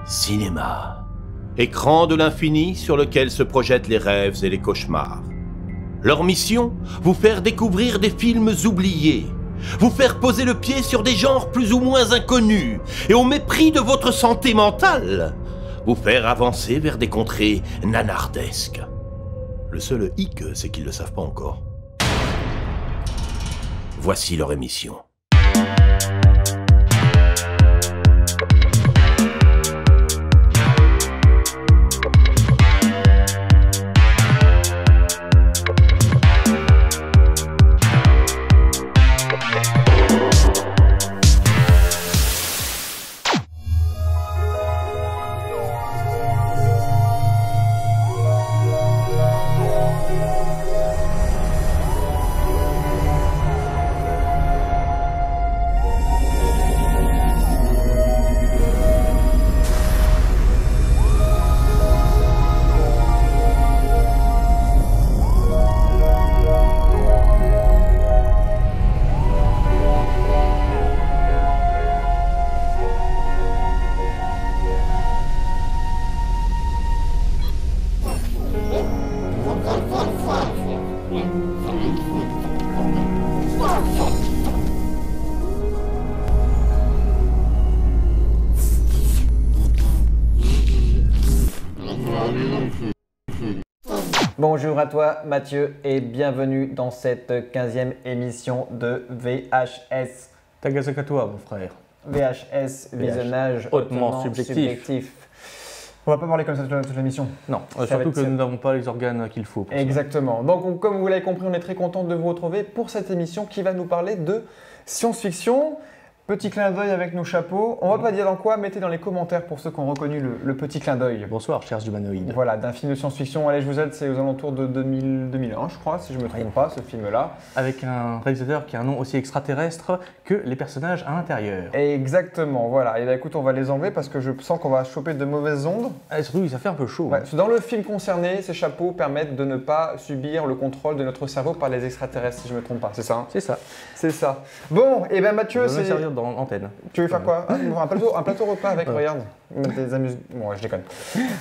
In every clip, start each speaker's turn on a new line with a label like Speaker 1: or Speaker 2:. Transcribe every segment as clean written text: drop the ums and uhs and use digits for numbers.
Speaker 1: Cinéma. Écran de l'infini sur lequel se projettent les rêves et les cauchemars. Leur mission, vous faire découvrir des films oubliés, vous faire poser le pied sur des genres plus ou moins inconnus, et au mépris de votre santé mentale, vous faire avancer vers des contrées nanardesques. Le seul hic, c'est qu'ils ne le savent pas encore. Voici leur émission.
Speaker 2: Bonjour à toi Mathieu et bienvenue dans cette 15e émission de VHS.
Speaker 3: Tagazak à toi mon frère.
Speaker 2: VHS, visionnage
Speaker 3: hautement subjectif.
Speaker 2: On va pas parler comme ça toute l'émission.
Speaker 3: Non, surtout que nous n'avons pas les organes qu'il faut.
Speaker 2: Exactement. Donc comme vous l'avez compris, on est très content de vous retrouver pour cette émission qui va nous parler de science-fiction. Petit clin d'œil avec nos chapeaux. On va pas dire dans quoi, mettez dans les commentaires pour ceux qui ont reconnu le petit clin d'œil.
Speaker 3: Bonsoir, chers humanoïdes.
Speaker 2: Voilà, d'un film de science-fiction. Allez, je vous aide, c'est aux alentours de 2001, je crois, si je ne me trompe pas, ce film-là.
Speaker 3: Avec un réalisateur qui a un nom aussi extraterrestre que les personnages à l'intérieur.
Speaker 2: Exactement, voilà. Et là, écoute, on va les enlever parce que je sens qu'on va choper de mauvaises ondes.
Speaker 3: Et surtout, ça fait un peu chaud.
Speaker 2: Ouais, dans le film concerné, ces chapeaux permettent de ne pas subir le contrôle de notre cerveau par les extraterrestres, si je ne me trompe pas, c'est ça hein?
Speaker 3: C'est ça.
Speaker 2: C'est ça. Bon, et bien Mathieu,
Speaker 3: c'est servir dans l'antenne.
Speaker 2: Tu veux faire quoi un plateau repas avec, regarde, des amusements. Bon, ouais, je déconne.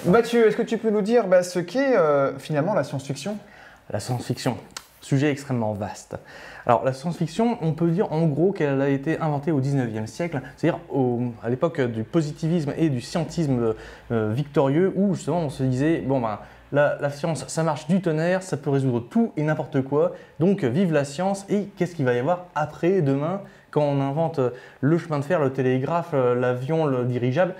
Speaker 2: Mathieu, est-ce que tu peux nous dire ce qu'est finalement la science-fiction?
Speaker 3: La science-fiction, sujet extrêmement vaste. Alors la science-fiction, on peut dire en gros qu'elle a été inventée au 19e siècle, c'est-à-dire à l'époque du positivisme et du scientisme victorieux, où justement on se disait, bon ben, la science, ça marche du tonnerre, ça peut résoudre tout et n'importe quoi, donc vive la science, et qu'est-ce qu'il va y avoir après, demain, quand on invente le chemin de fer, le télégraphe, l'avion, le dirigeable.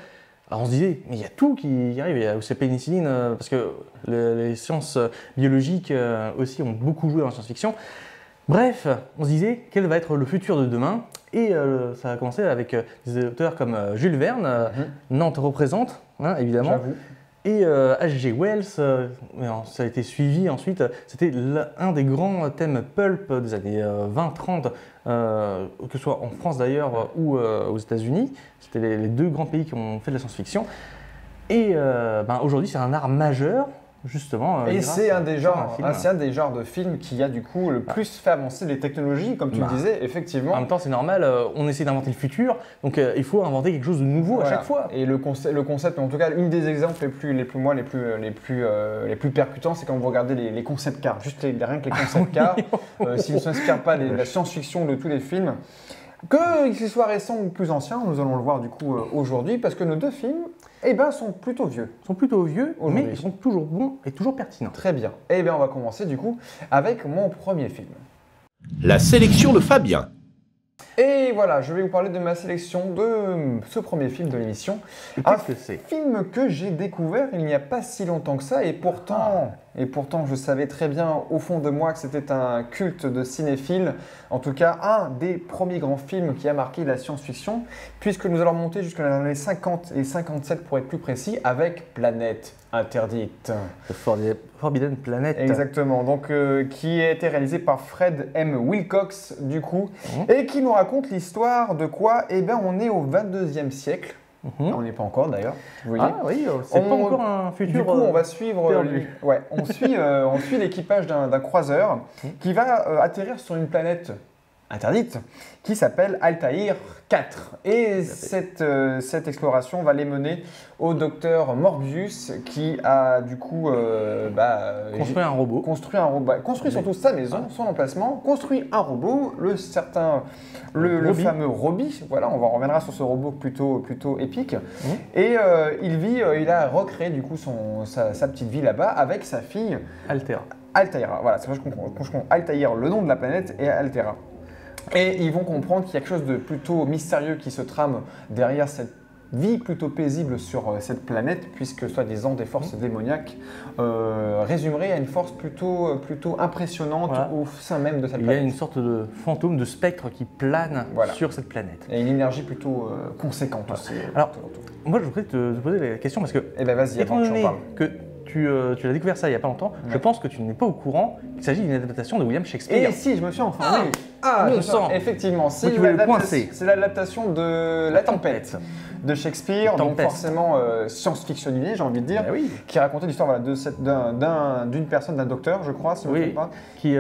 Speaker 3: Alors on se disait, mais il y a tout qui arrive, il y a aussi la pénicilline, parce que les sciences biologiques aussi ont beaucoup joué dans la science-fiction. Bref, on se disait, quel va être le futur de demain? Et ça a commencé avec des auteurs comme Jules Verne, Nantes représente, hein, évidemment.
Speaker 2: J'avoue.
Speaker 3: Et H.G. Wells, ça a été suivi ensuite, c'était un des grands thèmes pulp des années 20-30, que ce soit en France d'ailleurs ou aux États-Unis. C'était les deux grands pays qui ont fait de la science-fiction. Et aujourd'hui, c'est un art majeur, justement.
Speaker 2: Et c'est un des genres de films qui a du coup le plus fait avancer les technologies, comme tu le disais, effectivement.
Speaker 3: En même temps, c'est normal, on essaie d'inventer le futur, donc il faut inventer quelque chose de nouveau à chaque fois.
Speaker 2: Et le concept, en tout cas, une des exemples les plus percutants, c'est quand vous regardez les concept cars, juste rien que les concept cars, s'ils ne s'inspirent pas de la science-fiction de tous les films. Qu'ils soient récents ou plus anciens, nous allons le voir du coup aujourd'hui, parce que nos deux films sont plutôt vieux.
Speaker 3: Mais ils sont toujours bons et toujours pertinents.
Speaker 2: Très bien. Et bien on va commencer du coup avec mon premier film.
Speaker 1: La sélection de Fabien.
Speaker 2: Et voilà, je vais vous parler de ma sélection de ce premier film de l'émission. Un film que j'ai découvert il n'y a pas si longtemps que ça, et pourtant je savais très bien au fond de moi que c'était un culte de cinéphile, en tout cas un des premiers grands films qui a marqué la science-fiction, puisque nous allons monter jusqu'à les années 50 et 57 pour être plus précis, avec Planète Interdite.
Speaker 3: Forbidden Planet.
Speaker 2: Exactement, donc qui a été réalisé par Fred M. Wilcox du coup, et qui nous raconte l'histoire de quoi? Eh bien on est au 22e siècle. On n'y est pas encore d'ailleurs.
Speaker 3: Ah oui, c'est pas encore un futur.
Speaker 2: Du coup, on va suivre. On suit l'équipage d'un croiseur qui va atterrir sur une planète interdite, qui s'appelle Altaïr 4. Et cette exploration va les mener au docteur Morbius, qui a du coup
Speaker 3: construit un robot.
Speaker 2: Construit surtout sa maison, son emplacement, construit un robot, le fameux Robbie. Voilà, on reviendra sur ce robot plutôt épique. Et il a recréé du coup sa petite vie là-bas avec sa fille Altaïra. Voilà, c'est pour ça que je comprends Altaïr, le nom de la planète, et Altera. Et ils vont comprendre qu'il y a quelque chose de plutôt mystérieux qui se trame derrière cette vie plutôt paisible sur cette planète, puisque soi-disant des forces démoniaques résumeraient à une force plutôt impressionnante au sein même de cette planète.
Speaker 3: Il y a une sorte de fantôme, de spectre qui plane sur cette planète.
Speaker 2: Et une énergie plutôt conséquente aussi.
Speaker 3: Alors, moi je voudrais te poser la question parce que,
Speaker 2: vas-y,
Speaker 3: étant donné que tu as découvert ça il n'y a pas longtemps, je pense que tu n'es pas au courant qu'il s'agit d'une adaptation de William Shakespeare.
Speaker 2: Et si, je me suis informé. Effectivement, c'est l'adaptation de La Tempête de Shakespeare, donc forcément science-fictionnisé, j'ai envie de dire, qui racontait l'histoire d'une personne, d'un docteur, je crois, si je ne me trompe pas.
Speaker 3: Qui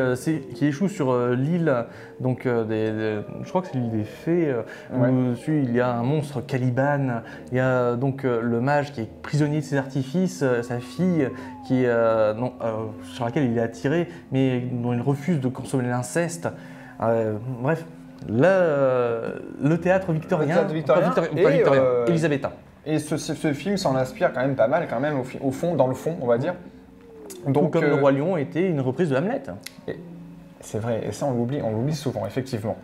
Speaker 3: échoue sur l'île, donc je crois que c'est l'île des Fées, où dessus il y a un monstre Caliban, il y a donc le mage qui est prisonnier de ses artifices, sa fille sur laquelle il est attiré, mais dont il refuse de consommer l'inceste. Bref. Le théâtre victorien, élisabétain.
Speaker 2: Et ce film s'en inspire quand même pas mal, dans le fond, on va dire.
Speaker 3: Donc, comme Le Roi Lion était une reprise de Hamlet.
Speaker 2: C'est vrai, et ça on l'oublie souvent, effectivement.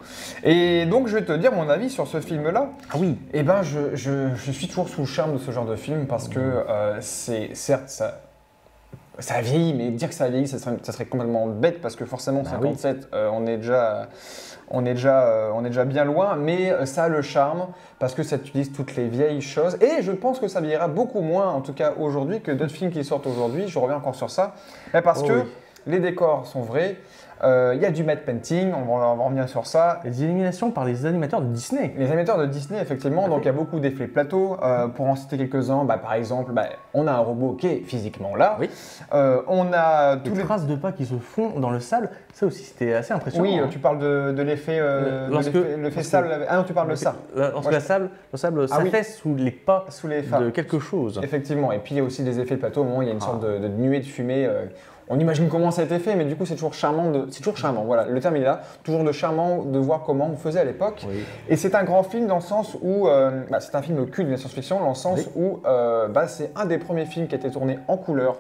Speaker 2: Et donc je vais te dire mon avis sur ce film-là.
Speaker 3: Ah oui.
Speaker 2: Eh ben, je suis toujours sous le charme de ce genre de film parce que certes, ça a vieilli, mais dire que ça a vieilli, ça serait complètement bête parce que forcément, 57, on est déjà bien loin, mais ça a le charme parce que ça utilise toutes les vieilles choses. Et je pense que ça vieillira beaucoup moins, en tout cas aujourd'hui, que d'autres films qui sortent aujourd'hui. Je reviens encore sur ça. Parce que les décors sont vrais. Il y a du matte painting, on va revenir sur ça.
Speaker 3: Les illuminations par les animateurs de Disney.
Speaker 2: Les animateurs de Disney, effectivement, donc il y a beaucoup d'effets plateaux. Pour en citer quelques-uns, par exemple, on a un robot qui est physiquement là.
Speaker 3: Oui.
Speaker 2: On a
Speaker 3: toutes les traces de pas qui se font dans le sable. Ça aussi, c'était assez impressionnant.
Speaker 2: Oui, tu parles de l'effet sable. Ah non, tu parles de ça.
Speaker 3: Lorsque le sable s'affaisse sous les pas de quelque chose.
Speaker 2: Effectivement. Et puis il y a aussi des effets plateaux. Au moment où il y a une sorte de nuée de fumée. On imagine comment ça a été fait, mais du coup, c'est toujours charmant. Voilà, le terme est là. Toujours de charmant de voir comment on faisait à l'époque. Oui. Et c'est un grand film dans le sens où c'est un film culte de la science-fiction, dans le sens où c'est un des premiers films qui a été tourné en couleur.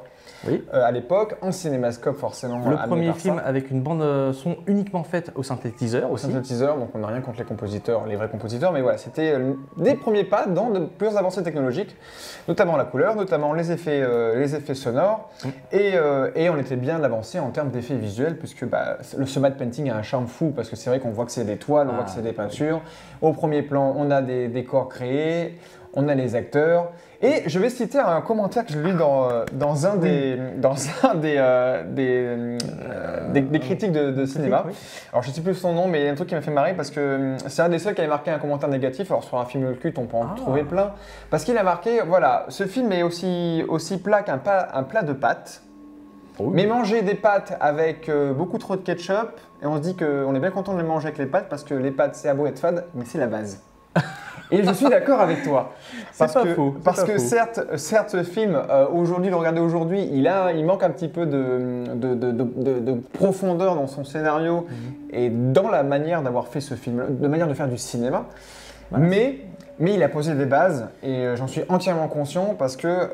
Speaker 2: À l'époque, en cinémascope forcément.
Speaker 3: Le premier film avec une bande son uniquement faite au synthétiseur aussi.
Speaker 2: Au synthétiseur, donc on n'a rien contre les compositeurs, les vrais compositeurs, mais voilà, c'était des premiers pas dans de plusieurs avancées technologiques, notamment la couleur, notamment les effets sonores, et on était bien avancé en termes d'effets visuels, puisque ce matte painting a un charme fou, parce que c'est vrai qu'on voit que c'est des toiles, on voit que c'est des peintures. Au premier plan, on a des décors créés, on a les acteurs. Et je vais citer un commentaire que j'ai lu dans un des critiques de cinéma. Alors je ne sais plus son nom, mais il y a un truc qui m'a fait marrer parce que c'est un des seuls qui avait marqué un commentaire négatif. Alors sur un film culte, on peut en trouver plein. Parce qu'il a marqué, voilà, ce film est aussi plat qu'un plat de pâtes. Mais manger des pâtes avec beaucoup trop de ketchup, et on se dit qu'on est bien content de les manger avec les pâtes parce que les pâtes, c'est à beau être fade, mais c'est la base. Et je suis d'accord avec toi. Parce que certes, ce film, aujourd'hui, le regarder aujourd'hui, il manque un petit peu de profondeur dans son scénario et dans la manière d'avoir fait ce film, de manière de faire du cinéma. Voilà. Mais il a posé des bases et j'en suis entièrement conscient parce que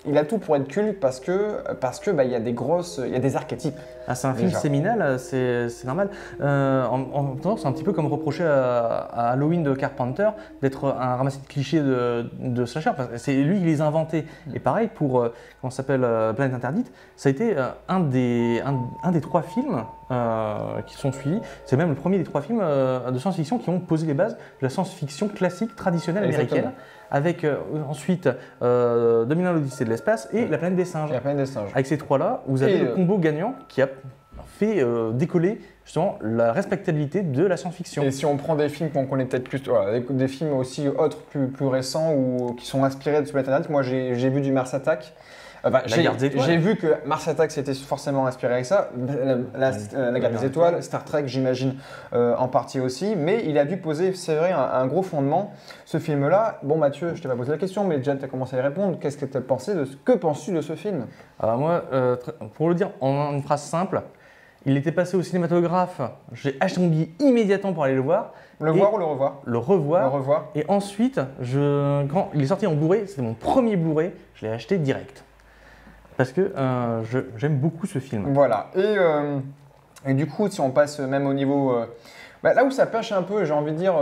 Speaker 2: il a tout pour être culte parce que il y a des archétypes.
Speaker 3: Ah, c'est un film séminal, c'est normal. En même temps, c'est un petit peu comme reprocher à Halloween de Carpenter d'être un ramassis de clichés de slasher. C'est lui qui les a inventés. Et pareil pour comment s'appelle Planète Interdite, ça a été un des 3 films qui sont suivis. C'est même le premier des 3 films de science-fiction qui ont posé les bases de la science-fiction classique traditionnelle américaine. Avec ensuite 2001 l'Odyssée de l'espace et La planète des singes.
Speaker 2: La planète des singes.
Speaker 3: Avec ces 3-là, vous avez le combo gagnant qui a fait décoller justement la respectabilité de la science-fiction.
Speaker 2: Et si on prend des films qu'on connaît peut-être plus, des films aussi autres, plus récents ou qui sont inspirés de ce planète, moi j'ai vu du Mars Attack. Enfin,
Speaker 3: La Guerre des Étoiles.
Speaker 2: j'ai vu que Mars Attack s'était forcément inspiré avec ça, la Guerre des Étoiles, Star Trek j'imagine en partie aussi, mais il a dû poser, c'est vrai, un gros fondement, ce film-là. Bon Mathieu, je t'ai pas posé la question, mais déjà tu as commencé à y répondre. Qu'est-ce que tu as pensé que penses-tu de ce film?
Speaker 3: Alors moi, pour le dire en une phrase simple, il était passé au cinématographe, j'ai acheté mon billet immédiatement pour aller le voir.
Speaker 2: Le voir ou le revoir?
Speaker 3: Le revoir.
Speaker 2: Le revoir.
Speaker 3: Et ensuite, quand il est sorti en Blu-ray, c'était mon premier Blu-ray, je l'ai acheté direct. Parce que j'aime beaucoup ce film.
Speaker 2: Voilà. Et du coup, si on passe même au niveau... là où ça pêche un peu, j'ai envie de dire,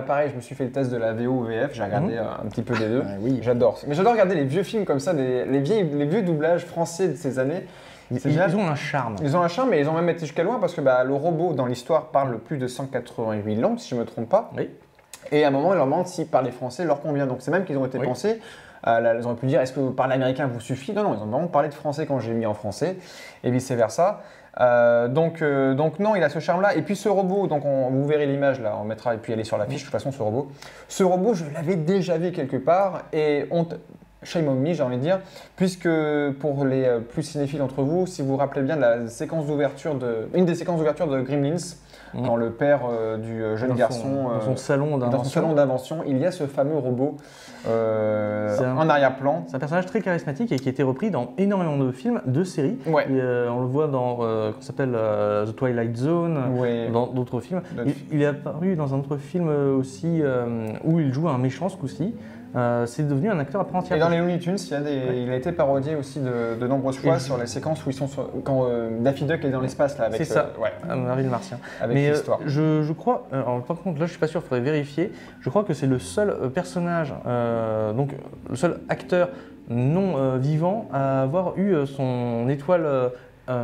Speaker 2: pareil, je me suis fait le test de la VO VF, j'ai regardé un petit peu des deux.
Speaker 3: Oui.
Speaker 2: J'adore. Mais j'adore regarder les vieux films comme ça, les vieux doublages français de ces années.
Speaker 3: Ils ont un charme.
Speaker 2: Ils ont un charme, mais ils ont même été jusqu'à loin parce que le robot dans l'histoire parle plus de 188 langues, si je ne me trompe pas.
Speaker 3: Oui.
Speaker 2: Et à un moment, ils leur demandent si parler français leur convient. Donc c'est même qu'ils ont été pensés. Ils auraient pu dire est-ce que parler américain vous suffit? Non, ils ont vraiment parlé de français quand j'ai mis en français et vice versa. Donc non, il a ce charme-là. Et puis ce robot, donc vous verrez l'image là, on mettra et puis elle est sur la fiche de toute façon ce robot. Ce robot, je l'avais déjà vu quelque part et shame on me, j'ai envie de dire, puisque pour les plus cinéphiles d'entre vous, si vous vous rappelez bien de la séquence d'ouverture une des séquences d'ouverture de Gremlins, quand le père du jeune garçon
Speaker 3: dans son salon
Speaker 2: d'invention, il y a ce fameux robot en arrière-plan.
Speaker 3: C'est un personnage très charismatique et qui a été repris dans énormément de films, de séries.
Speaker 2: Ouais.
Speaker 3: Et, on le voit dans qu'on s'appelle The Twilight Zone, dans d'autres films. Il est apparu dans un autre film aussi où il joue un méchant ce coup-ci. C'est devenu un acteur à part entière.
Speaker 2: Et dans les Looney Tunes, il a été parodié aussi de nombreuses fois sur les séquences où ils sont quand Daffy Duck est dans l'espace là avec.
Speaker 3: C'est ça. Marie le Martien.
Speaker 2: Avec l'histoire.
Speaker 3: Je crois, alors par contre là je suis pas sûr, il faudrait vérifier. Je crois que c'est le seul personnage, donc le seul acteur non vivant à avoir eu son étoile.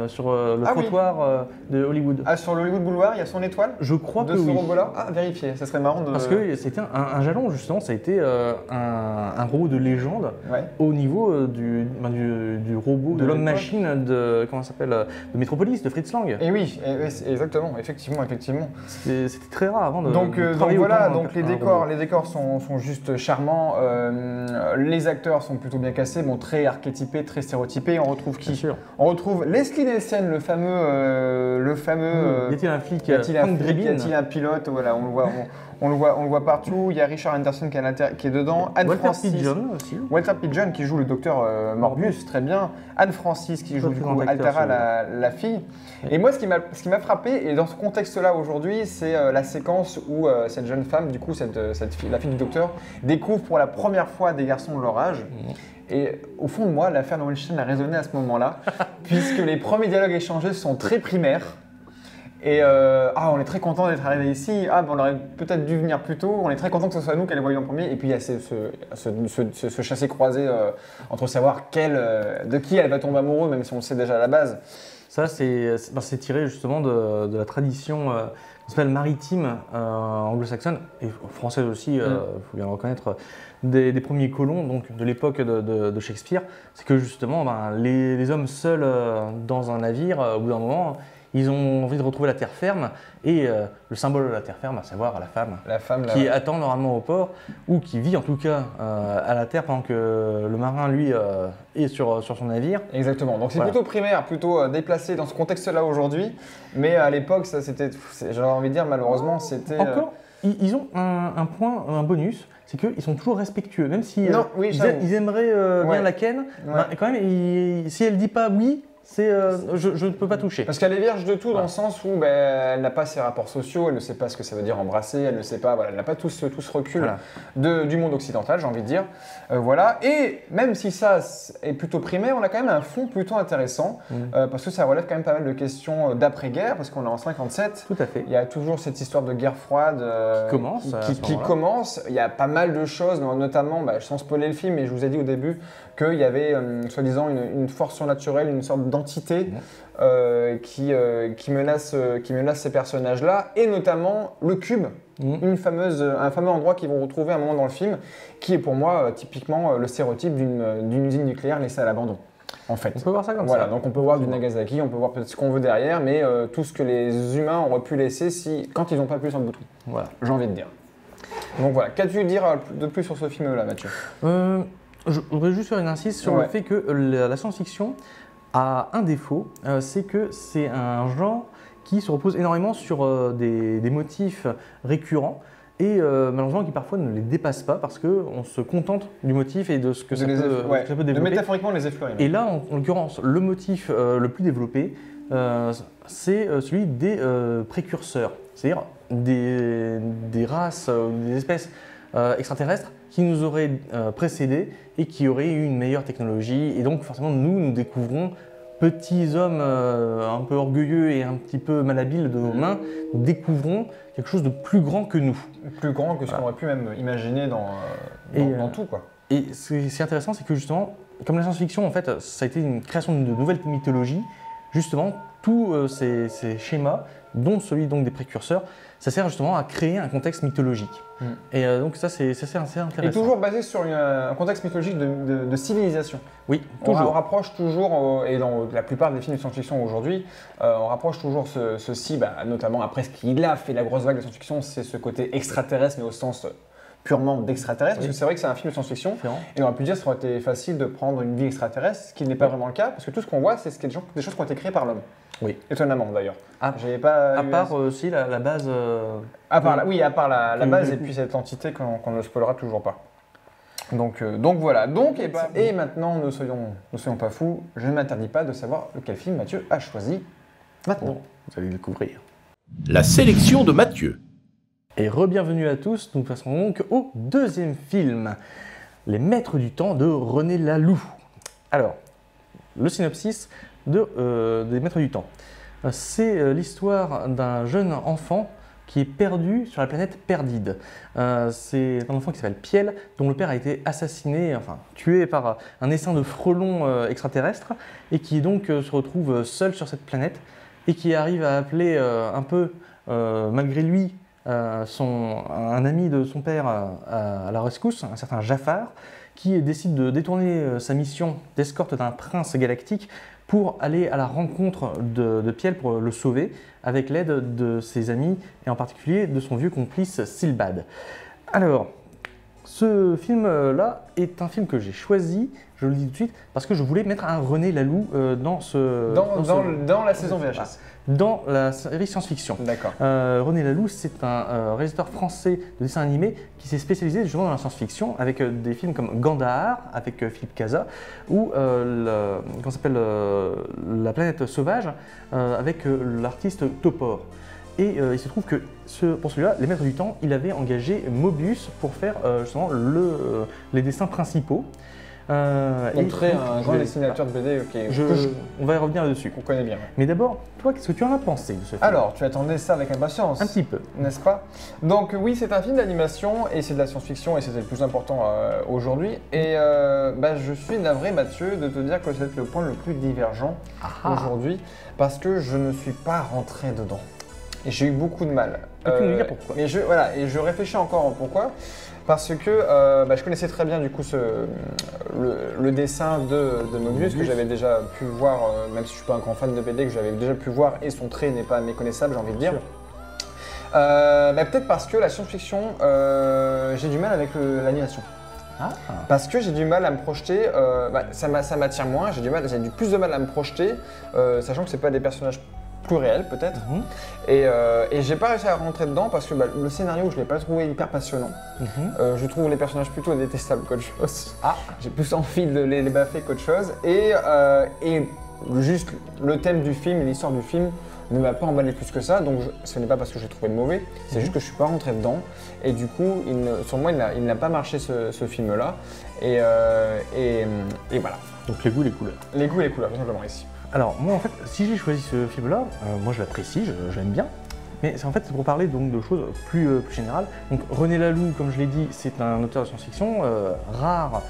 Speaker 3: Sur le trottoir de Hollywood.
Speaker 2: Ah, sur le Hollywood Boulevard, il y a son étoile?
Speaker 3: Je crois
Speaker 2: de
Speaker 3: que
Speaker 2: ce
Speaker 3: oui.
Speaker 2: robot-là? Ah, vérifier, ça serait marrant de...
Speaker 3: Parce que c'était un jalon, justement, ça a été un robot de légende au niveau du robot, de l'homme-machine de, comment ça s'appelle, de Metropolis, de Fritz Lang.
Speaker 2: Et oui, exactement, effectivement.
Speaker 3: C'était très rare avant de
Speaker 2: travailler voilà, donc les décors sont juste charmants, les acteurs sont plutôt bien cassés, bon, très archétypés, très stéréotypés. On retrouve qui? Bien sûr. On retrouve Leslie Nielsen, le fameux.
Speaker 3: Y a-t-il un flic?
Speaker 2: Y a-t-il un pilote? Voilà, on le voit partout. Il y a Richard Anderson qui est dedans.
Speaker 3: Walter Pidgeon aussi.
Speaker 2: Walter Pidgeon qui joue le docteur Morbius, très bien. Anne Francis qui joue du coup Altara, la fille. Et moi, ce qui m'a frappé, et dans ce contexte-là aujourd'hui, c'est la séquence où cette jeune femme, du coup, cette fille, la fille du docteur, découvre pour la première fois des garçons de leur âge. Et au fond de moi, l'affaire Noël-Chen a résonné à ce moment-là, puisque les premiers dialogues échangés sont très primaires. Et on est très content d'être arrivé ici. On aurait peut-être dû venir plus tôt. On est très content que ce soit nous qu'elle ait voyé en premier. Et puis il y a ce chassé-croisé entre savoir de qui elle va tomber amoureux, même si on le sait déjà à la base.
Speaker 3: Ça, c'est tiré justement de la tradition qu'on s'appelle maritime anglo-saxonne et française aussi, il faut bien le reconnaître, des premiers colons, donc de l'époque de Shakespeare. C'est que justement, les hommes seuls dans un navire, au bout d'un moment, ils ont envie de retrouver la terre ferme et le symbole de la terre ferme, à savoir la femme qui attend normalement au port ou qui vit en tout cas à la terre pendant que le marin lui est sur son navire.
Speaker 2: Exactement, donc c'est plutôt primaire, plutôt déplacé dans ce contexte-là aujourd'hui, mais à l'époque, ça c'était, j'aurais envie de dire malheureusement, c'était…
Speaker 3: Encore, ils ont un bonus, c'est qu'ils sont toujours respectueux, même si ils aimeraient bien la ken, quand même, si elle dit pas oui, je ne peux pas toucher.
Speaker 2: Parce qu'elle est vierge de tout dans le sens où elle n'a pas ses rapports sociaux, elle ne sait pas ce que ça veut dire embrasser, elle ne sait pas, elle n'a pas tout ce recul du monde occidental, j'ai envie de dire. Voilà. Et même si ça est plutôt primaire, on a quand même un fond plutôt intéressant parce que ça relève quand même pas mal de questions d'après-guerre, parce qu'on est en 57.
Speaker 3: Tout à fait.
Speaker 2: Il y a toujours cette histoire de guerre froide qui commence. Il y a pas mal de choses, notamment, sans spoiler le film, mais je vous ai dit au début qu'il y avait soi-disant une force surnaturelle, une sorte d'entité qui menace ces personnages-là, et notamment le cube, un fameux endroit qu'ils vont retrouver à un moment dans le film, qui est pour moi typiquement le stéréotype d'une usine nucléaire laissée à l'abandon. En fait.
Speaker 3: On peut voir ça comme ça.
Speaker 2: Voilà, donc on peut voir du Nagasaki, on peut voir peut-être ce qu'on veut derrière, mais tout ce que les humains auraient pu laisser quand ils n'ont pas appuyé sur le bouton. Voilà, j'ai envie de dire. Donc voilà, qu'as-tu à dire de plus sur ce film-là, Mathieu ?
Speaker 3: Je voudrais juste faire une insiste sur le fait que la science-fiction a un défaut, c'est que c'est un genre qui se repose énormément sur des motifs récurrents et malheureusement qui parfois ne les dépasse pas parce qu'on se contente du motif et de ce que ça peut développer.
Speaker 2: Métaphoriquement les effleurer.
Speaker 3: Et là, en l'occurrence, le motif le plus développé, c'est celui des précurseurs, c'est-à-dire des races, des espèces extraterrestres qui nous auraient précédés et qui auraient eu une meilleure technologie. Et donc forcément, nous découvrons, petits hommes un peu orgueilleux et un petit peu malhabiles de nos mains, nous découvrons quelque chose de plus grand que nous.
Speaker 2: Plus grand que ce qu'on aurait pu même imaginer dans tout, quoi.
Speaker 3: Et ce qui est intéressant, c'est que justement, comme la science-fiction, en fait, ça a été une création de nouvelles mythologies, justement, tous ces schémas, dont celui donc, des précurseurs, ça sert justement à créer un contexte mythologique. Et donc ça, c'est assez intéressant.
Speaker 2: Et toujours basé sur un contexte mythologique de civilisation.
Speaker 3: Oui, toujours.
Speaker 2: On rapproche toujours, et dans la plupart des films de science-fiction aujourd'hui, on rapproche toujours ceci, notamment après ce qu'il a fait la grosse vague de science-fiction, c'est ce côté extraterrestre, mais au sens purement d'extraterrestre, parce que c'est vrai que c'est un film de science-fiction, et on aurait pu dire que ça aurait été facile de prendre une vie extraterrestre, ce qui n'est pas vraiment le cas, parce que tout ce qu'on voit, c'est des choses qui ont été créées par l'homme.
Speaker 3: Oui.
Speaker 2: Étonnamment d'ailleurs.
Speaker 3: À part aussi la base.
Speaker 2: À part la base et puis cette entité qu'on ne spoilera toujours pas. Donc voilà. Et maintenant, ne soyons pas fous, je ne m'interdis pas de savoir lequel film Mathieu a choisi maintenant.
Speaker 3: Bon, vous allez le découvrir.
Speaker 1: La sélection de Mathieu.
Speaker 3: Et re-bienvenue à tous, nous passons donc au deuxième film, Les Maîtres du Temps de René Laloux. Alors, le synopsis des Maîtres du Temps. C'est l'histoire d'un jeune enfant qui est perdu sur la planète Perdide. C'est un enfant qui s'appelle Piel, dont le père a été assassiné, enfin tué par un essaim de frelons extraterrestres, et qui donc se retrouve seul sur cette planète, et qui arrive à appeler un peu, malgré lui, un ami de son père à la rescousse, un certain Jafar, qui décide de détourner sa mission d'escorte d'un prince galactique pour aller à la rencontre de Piel pour le sauver, avec l'aide de ses amis et en particulier de son vieux complice Silbad. Alors, ce film-là est un film que j'ai choisi, je le dis tout de suite, parce que je voulais mettre un René Laloux dans
Speaker 2: la saison VHS.
Speaker 3: Dans la série science-fiction.
Speaker 2: D'accord.
Speaker 3: René Laloux, c'est un réalisateur français de dessin animé qui s'est spécialisé justement dans la science-fiction avec des films comme Gandahar avec Philippe Cazat ou La planète sauvage avec l'artiste Topor. Et il se trouve que pour celui-là, Les Maîtres du Temps, il avait engagé Mobius pour faire justement les dessins principaux.
Speaker 2: Montrer un grand dessinateur de BD
Speaker 3: on va y revenir dessus.
Speaker 2: Qu'on connaît bien.
Speaker 3: Mais d'abord, toi, qu'est-ce que tu en as pensé de ce film?
Speaker 2: Alors, tu attendais ça avec impatience.
Speaker 3: Un petit peu.
Speaker 2: N'est-ce pas? Donc oui, c'est un film d'animation et c'est de la science-fiction et c'était le plus important aujourd'hui. Et je suis navré, Mathieu, de te dire que c'est le point le plus divergent aujourd'hui parce que je ne suis pas rentré dedans. Et j'ai eu beaucoup de mal.
Speaker 3: Et tu nous dis pourquoi.
Speaker 2: Et je réfléchis encore en pourquoi. Parce que je connaissais très bien du coup le dessin de Mobius que j'avais déjà pu voir, même si je ne suis pas un grand fan de BD, que j'avais déjà pu voir et son trait n'est pas méconnaissable, j'ai envie de dire. Peut-être parce que la science-fiction, j'ai du mal avec l'animation. Parce que j'ai du mal à me projeter, ça m'attire moins, j'ai du plus de mal à me projeter, sachant que c'est pas des personnages plus réel peut-être. Et j'ai pas réussi à rentrer dedans parce que le scénario je l'ai pas trouvé hyper passionnant. Je trouve les personnages plutôt détestables qu'autre chose. J'ai plus envie de les baffer qu'autre chose. Et juste le thème du film, l'histoire du film ne m'a pas emballé plus que ça. Donc ce n'est pas parce que j'ai trouvé mauvais, c'est juste que je suis pas rentré dedans. Et du coup, sur moi, il n'a pas marché ce film-là. Et voilà.
Speaker 3: Donc les goûts et les couleurs.
Speaker 2: Les goûts et les couleurs, tout simplement ici.
Speaker 3: Alors moi en fait, si j'ai choisi ce film-là, moi je l'apprécie, je l'aime bien, mais c'est pour parler donc de choses plus générales. Donc René Laloux, comme je l'ai dit, c'est un auteur de science-fiction rare,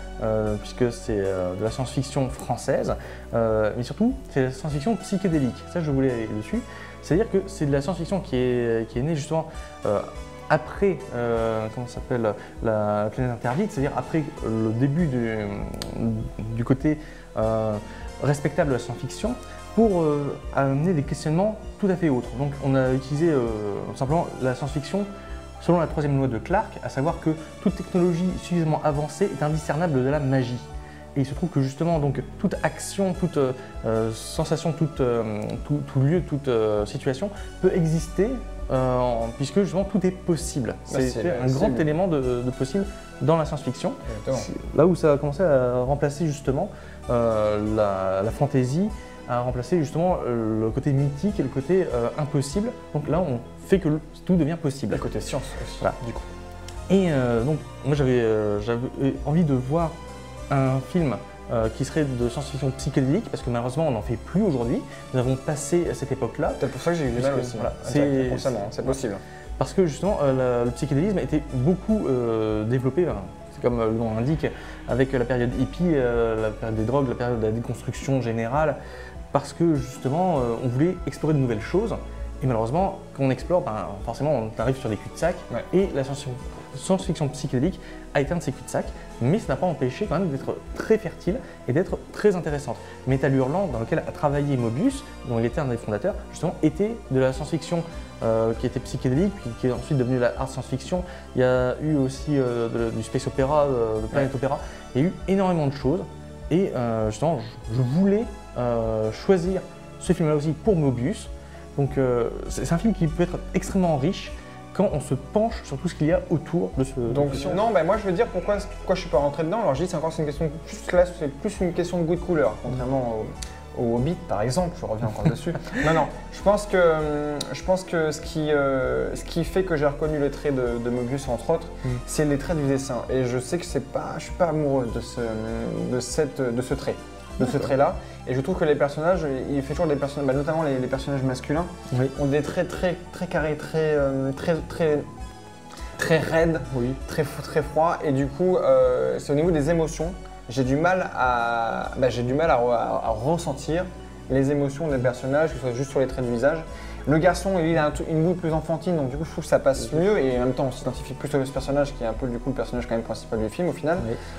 Speaker 3: puisque c'est de la science-fiction française, mais surtout c'est de la science-fiction psychédélique. Ça je voulais aller dessus, c'est-à-dire que c'est de la science-fiction qui est née justement après la planète interdite, c'est-à-dire après le début du côté respectable de la science-fiction pour amener des questionnements tout à fait autres. Donc on a utilisé simplement la science-fiction selon la troisième loi de Clarke, à savoir que toute technologie suffisamment avancée est indiscernable de la magie. Et il se trouve que justement, donc, toute action, toute sensation, tout lieu, toute situation peut exister puisque justement tout est possible. C'est un grand élément de possible dans la science-fiction. Là où ça a commencé à remplacer justement la fantaisie, à remplacer justement le côté mythique et le côté impossible. Donc là, on fait que tout devient possible.
Speaker 2: Le côté science aussi,
Speaker 3: voilà.
Speaker 2: du coup.
Speaker 3: Et donc, moi j'avais envie de voir un film qui serait de science-fiction psychédélique, parce que malheureusement on n'en fait plus aujourd'hui. Nous avons passé à cette époque-là.
Speaker 2: C'est pour ça que j'ai eu du mal aussi.
Speaker 3: Voilà,
Speaker 2: c'est possible.
Speaker 3: Parce que justement le psychédélisme était beaucoup développé, c'est comme le nom l'indique, avec la période hippie, la période des drogues, la période de la déconstruction générale, parce que justement on voulait explorer de nouvelles choses. Et malheureusement, quand on explore, forcément on arrive sur des cul-de-sac, et la science-fiction psychédélique a été un de ces cul-de-sac, mais ça n'a pas empêché quand même d'être très fertile et d'être très intéressante. Métal Hurlant, dans lequel a travaillé Moebius, dont il était un des fondateurs, justement, était de la science-fiction qui était psychédélique, puis qui est ensuite devenue la art science-fiction. Il y a eu aussi du space opéra, de planet opéra. Il y a eu énormément de choses, et justement, je voulais choisir ce film-là aussi pour Moebius. Donc c'est un film qui peut être extrêmement riche quand on se penche sur tout ce qu'il y a autour de ce...
Speaker 2: Donc non, moi je veux dire pourquoi je suis pas rentré dedans. Alors je dis c'est une question, c'est plus une question de goût de couleur, contrairement au Hobbit par exemple, je reviens encore dessus. Non, je pense que ce qui fait que j'ai reconnu les traits de Moebius entre autres, c'est les traits du dessin. Et je sais que je suis pas amoureuse de ce trait. De ce trait-là, et je trouve que les personnages, il fait toujours des personnages, notamment les personnages masculins, ont des traits très carrés, très raides, très froids, et du coup, c'est au niveau des émotions, j'ai du mal à ressentir les émotions des personnages, que ce soit juste sur les traits du visage. Le garçon, il a une boule plus enfantine, donc du coup je trouve que ça passe mieux, et en même temps on s'identifie plus à ce personnage qui est un peu du coup le personnage quand même principal du film au final,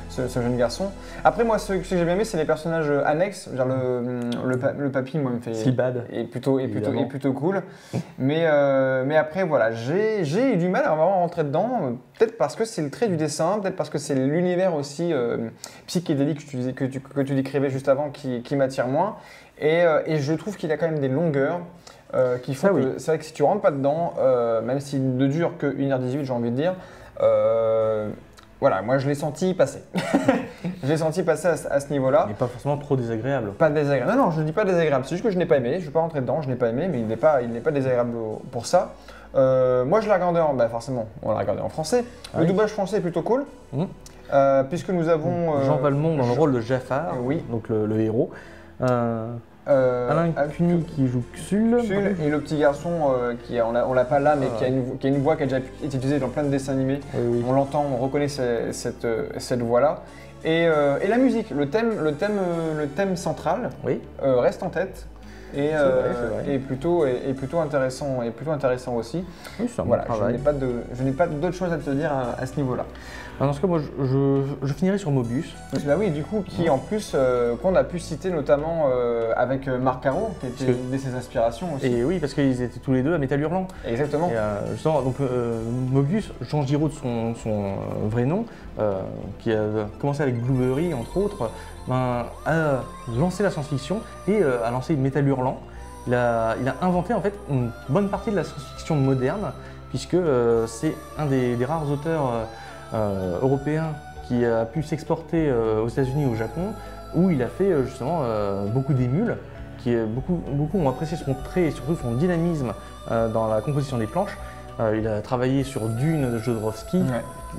Speaker 2: ce jeune garçon. Après moi ce que j'ai bien aimé c'est les personnages annexes, genre le papy moi me fait...
Speaker 3: Silbad.
Speaker 2: Et plutôt cool. mais après voilà, j'ai eu du mal à vraiment rentrer dedans, peut-être parce que c'est le trait du dessin, peut-être parce que c'est l'univers aussi psychédélique que tu décrivais juste avant qui m'attire moins, et je trouve qu'il a quand même des longueurs. Qui font que c'est vrai que si tu rentres pas dedans, même s'il ne dure que 1h18, j'ai envie de dire, voilà, moi je l'ai senti passer. Je l'ai senti passer à ce niveau-là.
Speaker 3: Il n'est pas forcément trop désagréable.
Speaker 2: Pas désagréable. Non, je ne dis pas désagréable, c'est juste que je n'ai pas aimé, je ne vais pas rentrer dedans, je n'ai pas aimé, mais il n'est pas désagréable pour ça. Moi je l'ai regardé forcément, on l'a regardé en français. Le doublage français est plutôt cool. Puisque nous avons…
Speaker 3: Jean Valmont dans le rôle de Jafar, donc le héros. Alain Cuny qui joue Xul.
Speaker 2: Et le petit garçon on l'a pas là, mais qui a une voix qui a déjà été utilisée dans plein de dessins animés. On l'entend, on reconnaît cette voix-là. Et la musique, le thème central reste en tête. Et plutôt intéressant aussi.
Speaker 3: Oui,
Speaker 2: voilà, je n'ai pas d'autre chose à te dire à ce niveau-là.
Speaker 3: Dans ce cas, moi, je finirai sur Moebius.
Speaker 2: Bah oui, du coup, qui en plus, qu'on a pu citer notamment avec Marc Caro, qui était une de ses inspirations aussi.
Speaker 3: Et oui, parce qu'ils étaient tous les deux à Métal Hurlant.
Speaker 2: Exactement.
Speaker 3: Et justement, donc Moebius, Jean Giraud de son vrai nom, qui a commencé avec Blueberry, entre autres, a lancé la science-fiction et a lancé Métal Hurlant. Il a inventé en fait une bonne partie de la science-fiction moderne, puisque c'est un des rares auteurs européen qui a pu s'exporter aux États-Unis et au Japon, où il a fait justement beaucoup d'émules, beaucoup ont apprécié son trait et surtout son dynamisme dans la composition des planches. Il a travaillé sur Dune de Jodorowsky,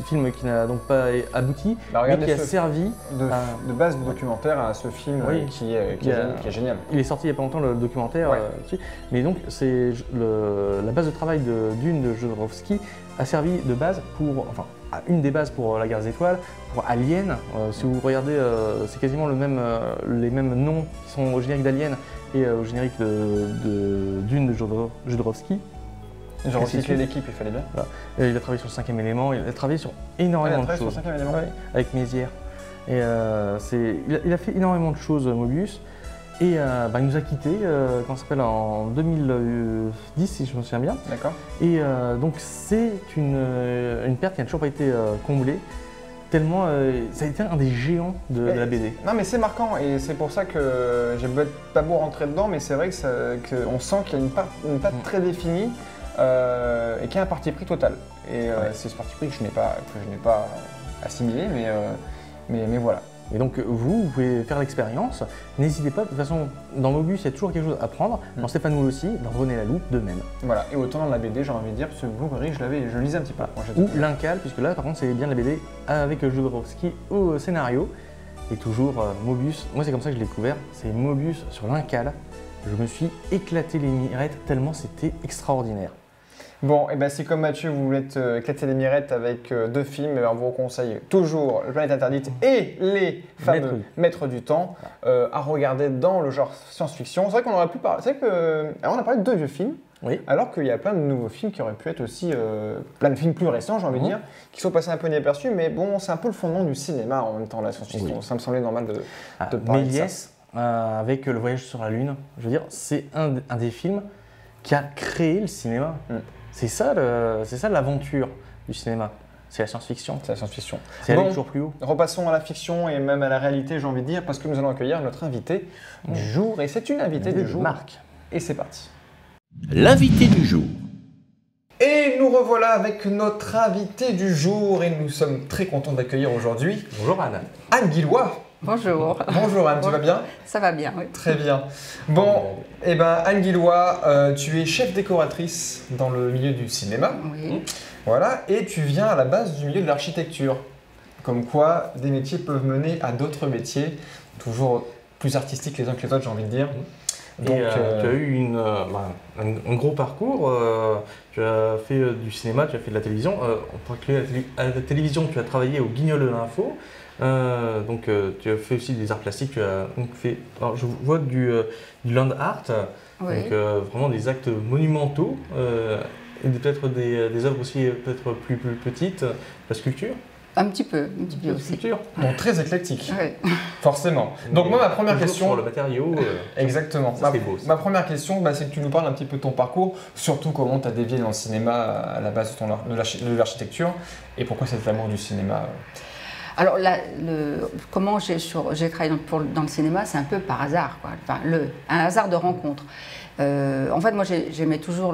Speaker 3: film qui n'a donc pas abouti, mais qui a servi
Speaker 2: de base de documentaire à ce film qui est génial.
Speaker 3: Il est sorti il n'y a pas longtemps le documentaire, mais donc c'est la base de travail de Dune de Jodorowsky a servi de base une des bases pour La Guerre des Étoiles, pour Alien. Si vous regardez, c'est quasiment les mêmes noms qui sont au générique d'Alien et au générique de Dune de Jodorowsky.
Speaker 2: J'ai recyclé l'équipe, il fallait bien.
Speaker 3: Voilà. Et il a travaillé sur le 5e élément, il a travaillé sur énormément de choses.
Speaker 2: Sur le 5e élément.
Speaker 3: Avec Mézières. Et il a fait énormément de choses, Moebius. Et il nous a quittés, comment ça s'appelle, en 2010, si je me souviens bien.
Speaker 2: D'accord.
Speaker 3: Et donc c'est une perte qui n'a toujours pas été comblée, tellement ça a été un des géants de la BD.
Speaker 2: Non mais c'est marquant et c'est pour ça que j'ai pas beau rentrer dedans, mais c'est vrai qu'on sent qu'il y a une patte très définie et qu'il y a un parti pris total. Et c'est ce parti pris que je n'ai pas assimilé, mais voilà.
Speaker 3: Et donc vous pouvez faire l'expérience, n'hésitez pas, de toute façon dans Mobius il y a toujours quelque chose à prendre, dans Stéphane Wool aussi, dans René Laloux de même.
Speaker 2: Voilà, et autant dans la BD j'ai envie de dire, parce que Blueberry je lisais un petit peu.
Speaker 3: Ou l'Incal, puisque là par contre c'est bien la BD avec Jodorowsky au scénario. Et toujours Mobius, moi c'est comme ça que je l'ai découvert, c'est Mobius sur l'Incal. Je me suis éclaté les mirettes tellement c'était extraordinaire.
Speaker 2: Bon, et ben si comme Mathieu vous voulez éclater les mirettes avec 2 films, on vous conseille toujours Le Planète Interdite et les fameux Maîtres du Temps à regarder dans le genre science-fiction. C'est vrai qu'on aurait pu parler. C'est vrai que alors on a parlé de 2 vieux films, alors qu'il y a plein de nouveaux films qui auraient pu être aussi plein de films plus récents, j'ai envie de dire, qui sont passés un peu inaperçus, mais bon, c'est un peu le fondement du cinéma en même temps la science-fiction. Ça me semblait normal de parler de ça.
Speaker 3: Avec Le Voyage sur la Lune, je veux dire, c'est un des films qui a créé le cinéma. C'est ça l'aventure du cinéma, c'est la science-fiction.
Speaker 2: C'est la science-fiction.
Speaker 3: C'est aller toujours plus haut.
Speaker 2: Repassons à la fiction et même à la réalité, j'ai envie de dire, parce que nous allons accueillir notre invité du jour. Et c'est une invitée du jour.
Speaker 3: Marc.
Speaker 2: Et c'est parti.
Speaker 1: L'invité du jour.
Speaker 2: Et nous revoilà avec notre invité du jour et nous sommes très contents d'accueillir aujourd'hui.
Speaker 3: Bonjour Anne.
Speaker 2: Anne Guillois.
Speaker 4: Bonjour.
Speaker 2: Bonjour Anne, tu vas bien?
Speaker 4: Ça va bien, oui.
Speaker 2: Très bien. Bon, et ben Anne Guillois, tu es chef décoratrice dans le milieu du cinéma.
Speaker 4: Oui.
Speaker 2: Voilà, et tu viens à la base du milieu de l'architecture. Comme quoi, des métiers peuvent mener à d'autres métiers, toujours plus artistiques les uns que les autres, j'ai envie de dire.
Speaker 3: Donc, tu as eu un gros parcours, tu as fait du cinéma, tu as fait de la télévision. En particulier à la télévision, tu as travaillé au Guignol de l'Info. Tu as fait aussi des arts plastiques, tu as donc fait, alors je vois du land art,
Speaker 4: Oui.
Speaker 3: donc vraiment des actes monumentaux, et peut-être des œuvres aussi peut-être plus petites, la sculpture.
Speaker 4: Un petit peu aussi.
Speaker 3: Sculpture.
Speaker 2: Donc très éclectique,
Speaker 4: Oui.
Speaker 2: forcément. Donc moi ma première
Speaker 3: Toujours
Speaker 2: question...
Speaker 3: sur le matériau.
Speaker 2: Exactement.
Speaker 3: Ça, c'est beau, ça.
Speaker 2: Ma première question, c'est que tu nous parles un petit peu de ton parcours, surtout comment tu as dévié dans le cinéma à la base de l'architecture, et pourquoi cet amour du cinéma.
Speaker 4: Alors, comment j'ai travaillé dans le cinéma, c'est un peu par hasard, quoi. Enfin, un hasard de rencontre. En fait, moi, j'aimais toujours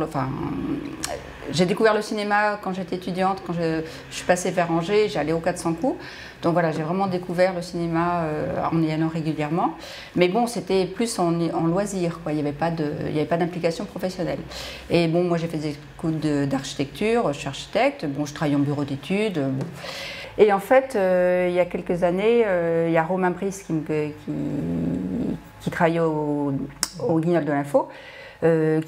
Speaker 4: j'ai découvert le cinéma quand j'étais étudiante, quand je suis passée vers Angers, j'allais au 400 coups. Donc voilà, j'ai vraiment découvert le cinéma en y allant régulièrement. Mais bon, c'était plus en loisir, quoi. Il n'y avait pas d'implication professionnelle. Et bon, moi, j'ai fait des cours d'architecture, je suis architecte, bon, je travaille en bureau d'études. Bon. Et en fait, il y a quelques années, il y a Romain Brice qui travaillait au Guignol de l'Info,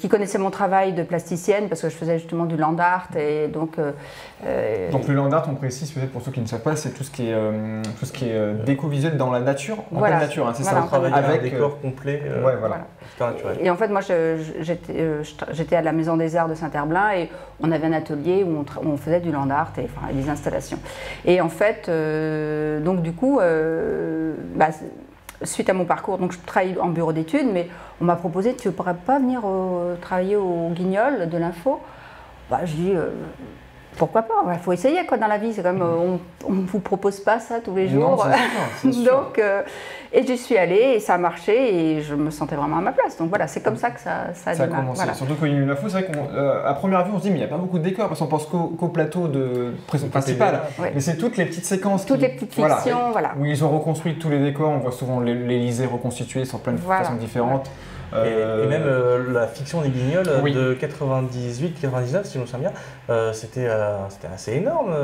Speaker 4: qui connaissait mon travail de plasticienne parce que je faisais justement du land art et donc
Speaker 2: le land art, on précise peut-être pour ceux qui ne savent pas, c'est tout ce qui est déco visuel dans la nature, en pleine nature, hein, c'est
Speaker 3: voilà,
Speaker 2: ça.
Speaker 3: on travaille avec un décor complet.
Speaker 2: Voilà.
Speaker 4: Et en fait, moi, j'étais à la Maison des Arts de Saint-Herblain et on avait un atelier où on faisait du land art et des installations. Et en fait, donc du coup, suite à mon parcours, donc je travaille en bureau d'études, mais on m'a proposé, tu ne pourrais pas venir travailler au Guignol de l'Info? Je dis, pourquoi pas? Il faut essayer quoi dans la vie. C'est comme on ne vous propose pas ça tous les jours.
Speaker 2: Non, c'est sûr.
Speaker 4: Donc, et j'y suis allée et ça a marché et je me sentais vraiment à ma place. Donc voilà, c'est comme ça que ça a démarré.
Speaker 2: Commencé.
Speaker 4: Voilà.
Speaker 2: Surtout qu'au Guignol de l'Info, c'est vrai qu'à première vue, on se dit mais il n'y a pas beaucoup de décors parce qu'on pense qu'au plateau de principal.
Speaker 4: Ouais.
Speaker 2: Mais c'est toutes les petites séquences.
Speaker 4: Toutes les petites fictions, voilà.
Speaker 2: Où ils ont reconstruit tous les décors. On voit souvent l'Élysée reconstituée sur plein de façons différentes.
Speaker 3: Et même la fiction des Guignols de 98-99, si je me souviens bien, c'était assez énorme.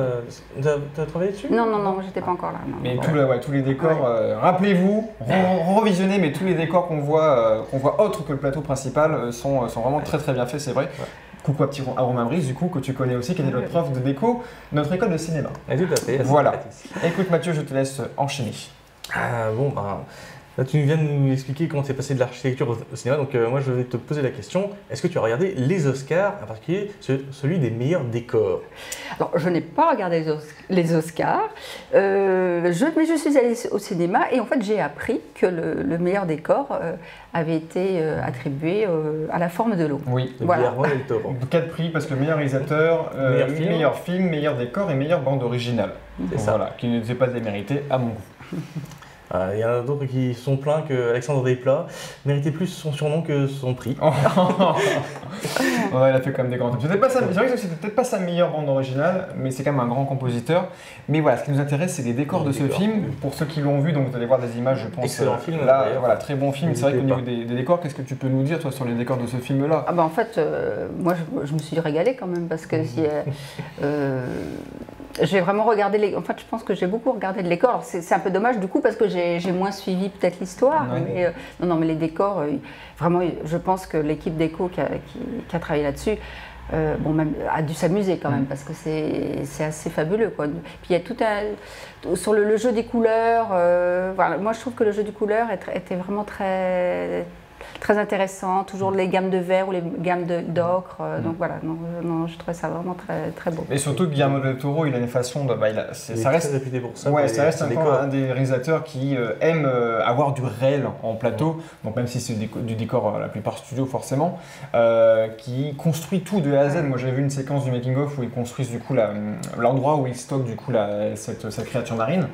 Speaker 3: Tu as travaillé dessus?
Speaker 4: Non, j'étais pas encore là. Non.
Speaker 2: Mais tous les décors, rappelez-vous, revisionnez, mais tous les décors qu'on voit autres que le plateau principal sont vraiment très très bien faits, c'est vrai. Ouais. Coucou à Romain Brice, du coup, que tu connais aussi, qui était notre prof de déco, notre école de cinéma.
Speaker 3: Et tout à fait.
Speaker 2: Voilà. Écoute Mathieu, je te laisse enchaîner.
Speaker 3: Là, tu viens de nous expliquer comment s'est passé de l'architecture au cinéma, donc moi je vais te poser la question, est-ce que tu as regardé les Oscars, en particulier celui des meilleurs décors?
Speaker 4: Alors, je n'ai pas regardé les Oscars, mais je suis allée au cinéma et en fait j'ai appris que le meilleur décor avait été attribué à La Forme de l'eau.
Speaker 2: Oui,
Speaker 4: voilà.
Speaker 2: 4 prix parce que meilleur réalisateur, meilleur film, meilleur décor et meilleure bande originale. Voilà, qui ne devait pas démériter à mon goût.
Speaker 3: Il y en a d'autres qui sont plaints qu'Alexandre Desplat méritait plus son surnom que son prix.
Speaker 2: Ouais, il a fait quand même des grands trucs. C'est vrai que c'était peut-être pas sa meilleure bande originale, mais c'est quand même un grand compositeur. Mais voilà, ce qui nous intéresse, c'est les décors de ce film. Pour ceux qui l'ont vu, donc vous allez voir des images, je pense.
Speaker 3: Excellent film.
Speaker 2: Là, voilà, très bon film. C'est vrai qu'au niveau des décors, qu'est-ce que tu peux nous dire, toi, sur les décors de ce film-là?
Speaker 4: En fait, moi, je me suis régalée quand même parce que j'ai vraiment regardé En fait, je pense que j'ai beaucoup regardé le décor. Alors, c'est un peu dommage du coup parce que j'ai moins suivi peut-être l'histoire.
Speaker 2: Ouais.
Speaker 4: Mais non, mais les décors, vraiment, je pense que l'équipe déco qui a travaillé là-dessus, même a dû s'amuser quand même parce que c'est assez fabuleux, quoi. Puis il y a tout sur le jeu des couleurs. Voilà, moi, je trouve que le jeu des couleurs était vraiment très intéressant, toujours les gammes de vert ou les gammes d'ocre, donc voilà, non, je trouvais ça vraiment très, très beau.
Speaker 2: Et surtout Guillermo del Toro, il a une façon de...
Speaker 3: ça reste réputé pour ça.
Speaker 2: Ouais, ça reste encore un des réalisateurs qui aime avoir du réel en plateau, donc même si c'est du décor la plupart studio forcément, qui construit tout de A à Z. Moi j'avais vu une séquence du making of où ils construisent du coup l'endroit où ils stockent du coup cette créature marine,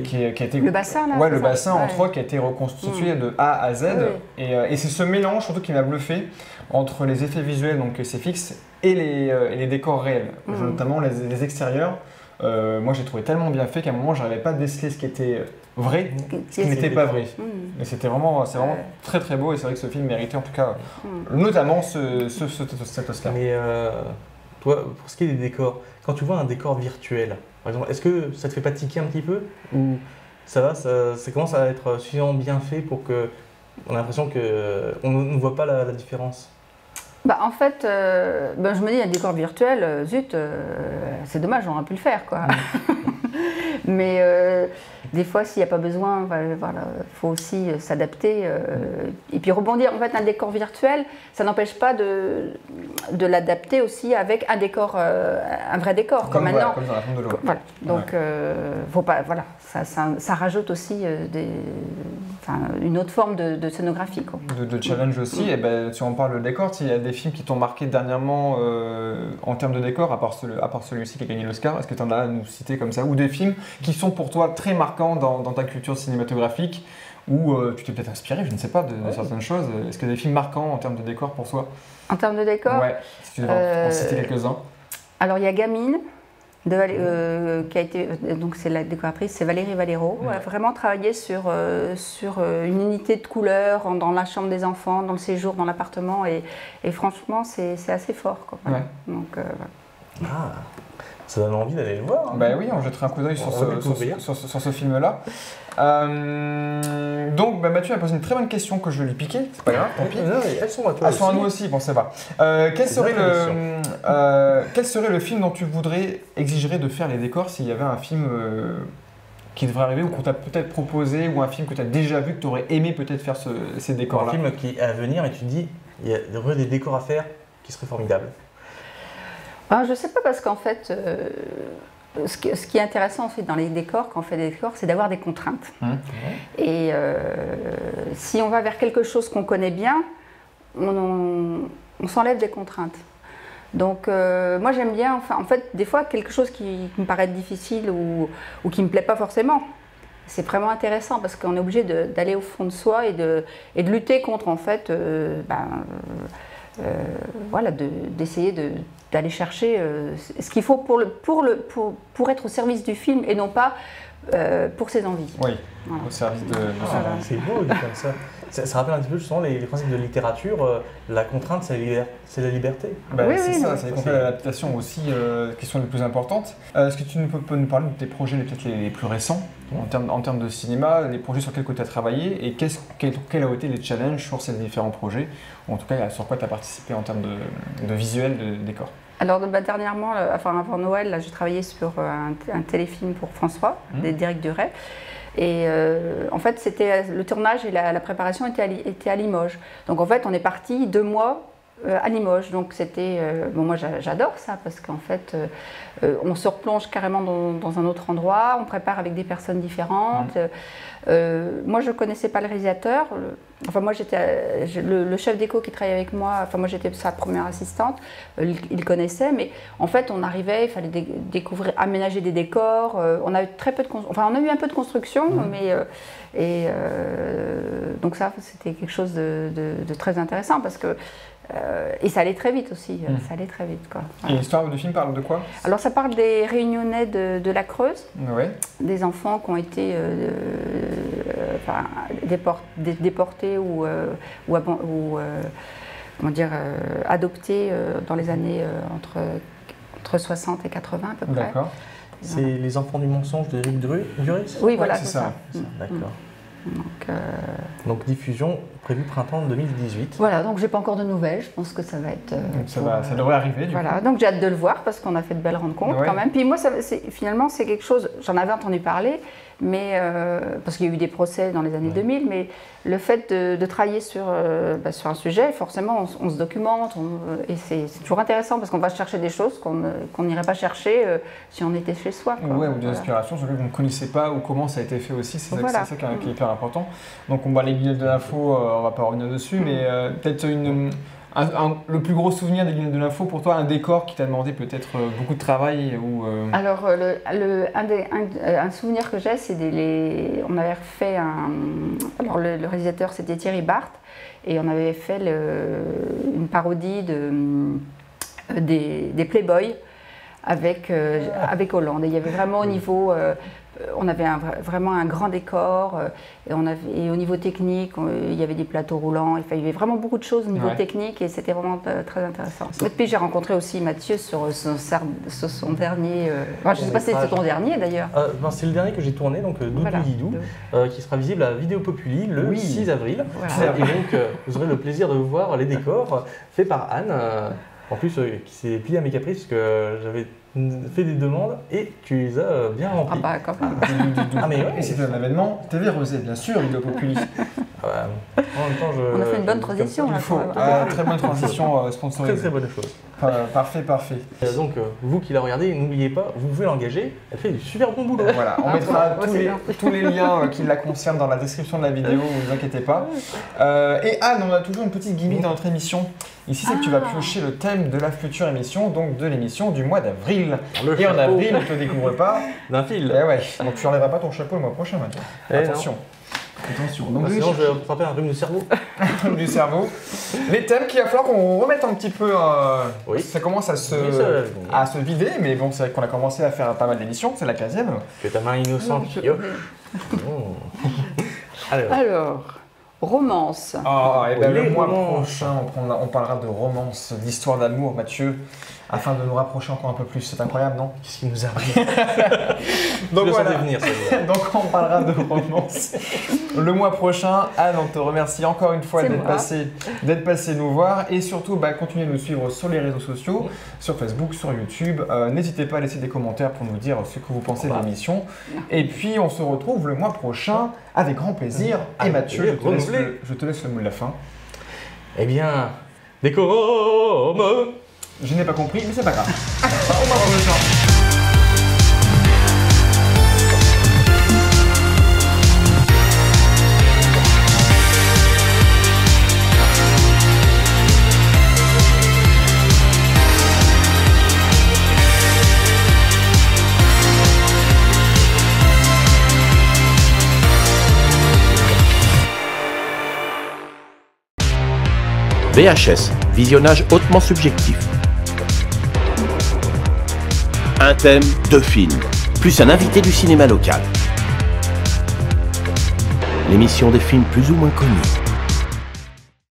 Speaker 2: qui a été...
Speaker 4: Le bassin là.
Speaker 2: Ouais, le bassin entre autres qui a été reconstitué de A à Z, et c'est ce mélange surtout qui m'a bluffé entre les effets visuels, donc c'est fixe, et les décors réels, notamment les extérieurs. Moi j'ai trouvé tellement bien fait qu'à un moment j'arrivais pas à déceler ce qui était vrai, ce qui n'était pas vrai. Mais c'est vraiment très très beau, et c'est vrai que ce film méritait en tout cas notamment cet Oscar.
Speaker 3: Mais toi, pour ce qui est des décors, quand tu vois un décor virtuel, par exemple, est-ce que ça te fait pas tiquer un petit peu, ou ça va, ça commence à être suffisamment bien fait pour que on a l'impression qu'on ne voit pas la différence?
Speaker 4: En fait, je me dis, un décor virtuel, zut, c'est dommage, on aurait pu le faire, quoi. Mais des fois, s'il n'y a pas besoin, faut aussi s'adapter. Et puis rebondir. En fait, un décor virtuel, ça n'empêche pas de l'adapter aussi avec un décor, un vrai décor. Comme maintenant.
Speaker 2: Comme dans La Forme de l'eau.
Speaker 4: Voilà. Donc, faut pas, voilà, ça rajoute aussi une autre forme de scénographie, quoi.
Speaker 2: De challenge aussi. Et si on parle de décor, il y a des films qui t'ont marqué dernièrement en termes de décor, à part celui-ci qui a gagné l'Oscar. Est-ce que tu en as à nous citer comme ça? Ou des films qui sont pour toi très marquants dans ta culture cinématographique, où tu t'es peut-être inspiré, je ne sais pas, de certaines choses. Est-ce que des films marquants en termes de décor pour toi?
Speaker 4: En termes de décor?
Speaker 2: Ouais, si tu devais en citer quelques-uns. Alors
Speaker 4: il y a Gamine, qui a été, donc c'est la décoratrice, c'est Valérie Valero. Elle a vraiment travaillé sur une unité de couleurs dans la chambre des enfants, dans le séjour, dans l'appartement, et franchement c'est assez fort, quoi. Voilà. Donc,
Speaker 3: voilà. Ça donne envie d'aller le voir.
Speaker 2: Hein. Oui, on jetterait un coup d'œil sur ce film-là. Donc Mathieu a posé une très bonne question que je vais lui piquer, c'est pas grave, tant pis.
Speaker 3: Elles sont à toi.
Speaker 2: Elles sont à nous aussi, bon ça va. Quel serait le film dont tu exigerais de faire les décors s'il y avait un film qui devrait arriver, ou qu'on t'a peut-être proposé, ou un film que tu as déjà vu, que tu aurais aimé peut-être faire ces décors-là?
Speaker 3: Un film qui est à venir et tu te dis, il y a des décors à faire qui seraient formidables.
Speaker 4: Je ne sais pas, parce qu'en fait, ce qui est intéressant ensuite dans les décors, quand on fait des décors, c'est d'avoir des contraintes. Et si on va vers quelque chose qu'on connaît bien, on s'enlève des contraintes. Donc moi j'aime bien, en fait, des fois quelque chose qui me paraît difficile ou qui ne me plaît pas forcément, c'est vraiment intéressant parce qu'on est obligé d'aller au fond de soi et de lutter contre, en fait, d'essayer d'aller chercher ce qu'il faut pour être au service du film et non pas pour ses envies.
Speaker 2: Oui, voilà. Au service de
Speaker 3: c'est beau de comme ça. Ça rappelle un petit peu justement les principes de littérature. La contrainte, c'est la liberté.
Speaker 2: Oui, c'est ça, c'est les contraintes d'adaptation aussi qui sont les plus importantes. Est-ce que tu peux nous parler de tes projets peut-être les plus récents en termes de cinéma, les projets sur lesquels tu as travaillé, et quels ont été les challenges sur ces différents projets, ou en tout cas sur quoi tu as participé en termes de visuel, de décor?
Speaker 4: Alors dernièrement, avant Noël, j'ai travaillé sur un téléfilm pour François, d'Éric Duret. Et en fait, le tournage et la préparation étaient à Limoges. Donc en fait, on est parti 2 mois à Limoges. Donc c'était... bon, moi, j'adore ça parce qu'en fait, on se replonge carrément dans un autre endroit, on prépare avec des personnes différentes. Moi, je ne connaissais pas le réalisateur. Enfin, moi, j'étais le chef déco qui travaillait avec moi. Enfin, moi, j'étais sa première assistante. Il connaissait, mais en fait, on arrivait, il fallait découvrir, aménager des décors. On a eu très peu de, enfin, on a eu un peu de construction, mais donc ça, c'était quelque chose de très intéressant parce que et ça allait très vite aussi. Ça allait très vite, quoi. Voilà.
Speaker 2: Et l'histoire du film parle de quoi?
Speaker 4: Alors, ça parle des Réunionnais de la Creuse,
Speaker 2: Ouais.
Speaker 4: des enfants qui ont été enfin, déportés ou comment dire, adoptés dans les années entre 60 et 80 à peu près.
Speaker 2: D'accord.
Speaker 3: C'est Les Enfants du mensonge de Éric Duris?
Speaker 4: Oui, voilà,
Speaker 2: c'est ça.
Speaker 3: D'accord. Donc diffusion prévue printemps 2018.
Speaker 4: Voilà, donc j'ai pas encore de nouvelles, je pense que ça va être...
Speaker 2: ça devrait arriver du coup.
Speaker 4: Donc j'ai hâte de le voir parce qu'on a fait de belles rencontres quand même. Puis moi, finalement, c'est quelque chose, j'en avais entendu parler, mais parce qu'il y a eu des procès dans les années 2000, mais le fait de travailler sur un sujet, forcément, on se documente, et c'est toujours intéressant parce qu'on va chercher des choses qu'on n'irait pas chercher si on était chez soi.
Speaker 2: Ouais, ou des inspirations sur lesquelles vous ne connaissez pas ou comment ça a été fait aussi, c'est ça qui est hyper important. Donc on va les guillemets de l'info, on va pas revenir dessus, mais peut-être le plus gros souvenir des guillemets de l'info pour toi, un décor qui t'a demandé peut-être beaucoup de travail ou
Speaker 4: Alors un souvenir que j'ai, c'est on avait fait alors le réalisateur c'était Thierry Barthes et on avait fait une parodie des Playboy avec Hollande. Et il y avait vraiment au niveau on avait vraiment un grand décor et au niveau technique, il y avait des plateaux roulants, il y avait vraiment beaucoup de choses au niveau technique et c'était vraiment très intéressant. Et puis j'ai rencontré aussi Mathieu sur son dernier, enfin, je ne sais pas si c'était ton dernier d'ailleurs.
Speaker 3: C'est le dernier que j'ai tourné, donc Doudou qui sera visible à Vidéo Populi le 6 avril. Voilà. Et donc vous aurez le plaisir de voir les décors faits par Anne, en plus qui s'est pliée à mes caprices parce que j'avais fait des demandes et tu les as bien remplies.
Speaker 4: Ah bah quand même.
Speaker 2: Et c'était un événement TV Rosé, bien sûr, Vidéo Populi.
Speaker 3: En même temps,
Speaker 4: on a fait une bonne transition.
Speaker 2: Il faut. Très bonne transition sponsorisée.
Speaker 3: Très bonne chose.
Speaker 2: Parfait.
Speaker 3: Donc vous qui la regardez, n'oubliez pas, vous pouvez l'engager, elle fait du super bon boulot.
Speaker 2: Voilà, on mettra tous les liens qui la concernent dans la description de la vidéo, ne vous inquiétez pas. Et Anne, on a toujours une petite gimmick dans notre émission. Ici, c'est que tu vas piocher le thème de la future émission, donc de l'émission du mois d'avril. Et en avril, on ne te découvre pas
Speaker 3: d'un fil.
Speaker 2: Donc tu n'enlèveras pas ton chapeau le mois prochain, Mathieu. Attention. Attention. Donc,
Speaker 3: sinon, je vais attraper un rhume du cerveau.
Speaker 2: Du cerveau. Les thèmes qu'il va falloir qu'on remette un petit peu. Ça commence à se vider, mais bon, c'est vrai qu'on a commencé à faire pas mal d'émissions, c'est la 15e.
Speaker 3: Que ta main innocente.
Speaker 4: Alors, romance.
Speaker 2: Le mois prochain, on parlera de romance, d'histoire d'amour, Mathieu, afin de nous rapprocher encore un peu plus. C'est incroyable, non?
Speaker 3: Qu'est-ce qui nous arrive?
Speaker 2: Donc voilà. Donc on parlera de romance le mois prochain. Anne, on te remercie encore une fois d'être passé nous voir et surtout continuez à nous suivre sur les réseaux sociaux, sur Facebook, sur YouTube. N'hésitez pas à laisser des commentaires pour nous dire ce que vous pensez de l'émission. Et puis on se retrouve le mois prochain avec grand plaisir. Et Mathieu, je te laisse le mot de la fin.
Speaker 3: Eh bien, décorum.
Speaker 2: Je n'ai pas compris, mais c'est pas grave. Au mois prochain.
Speaker 1: VHS, visionnage hautement subjectif. Un thème, 2 films, plus un invité du cinéma local. L'émission des films plus ou moins connus.